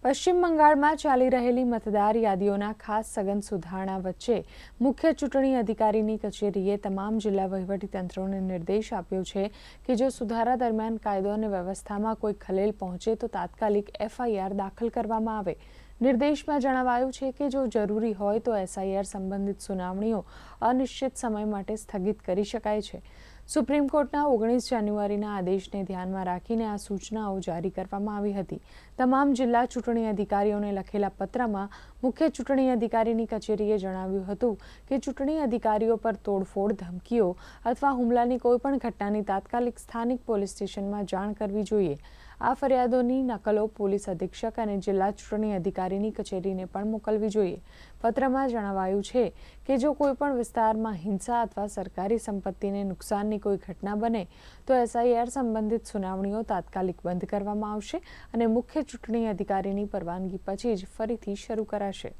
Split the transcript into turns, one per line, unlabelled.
પશ્ચિમ બંગાળમાં ચાલી રહેલી મતદાર યાદીઓના ખાસ સઘન સુધારણા વચ્ચે મુખ્ય ચૂંટણી અધિકારીની કચેરીએ તમામ જિલ્લા વહીવટીતંત્રોને નિર્દેશ આપ્યો છે કે જો સુધારા દરમિયાન કાયદો અને વ્યવસ્થામાં કોઈ ખલેલ પહોંચે તો તાત્કાલિક એફઆઈઆર દાખલ કરવામાં આવે। નિર્દેશમાં જણાવાયું છે કે જો જરૂરી હોય તો એસઆઈઆર સંબંધિત સુનાવણીઓ અનિશ્ચિત સમય માટે સ્થગિત કરી શકાય છે। સુપ્રીમ કોર્ટના 19 જાન્યુઆરીના આદેશને ધ્યાનમાં રાખીને આ સૂચનાઓ જારી કરવામાં આવી હતી। તમામ જિલ્લા ચૂંટણી અધિકારીઓને લખેલા પત્રમાં મુખ્ય ચૂંટણી અધિકારીની કચેરીએ જણાવ્યું હતું કે ચૂંટણી અધિકારીઓ પર તોડફોડ, ધમકીઓ અથવા હુમલાની કોઈપણ ઘટનાની તાત્કાલિક સ્થાનિક પોલીસ સ્ટેશનમાં જાણ કરવી જોઈએ। આ ફરિયાદોની નકલો પોલીસ અધિક્ષક અને જિલ્લા ચૂંટણી અધિકારીની કચેરીને પણ મોકલવી જોઈએ। પત્રમાં જણાવાયું છે કે જો કોઈપણ વિસ્તારમાં હિંસા અથવા સરકારી સંપત્તિને નુકસાનની કોઈ ઘટના બને તો એસઆઈઆર સંબંધિત સુનાવણીઓ તાત્કાલિક બંધ કરવામાં આવશે અને મુખ્ય ચૂંટણી અધિકારીની પરવાનગી પછી જ ફરીથી શરૂ કરાશે।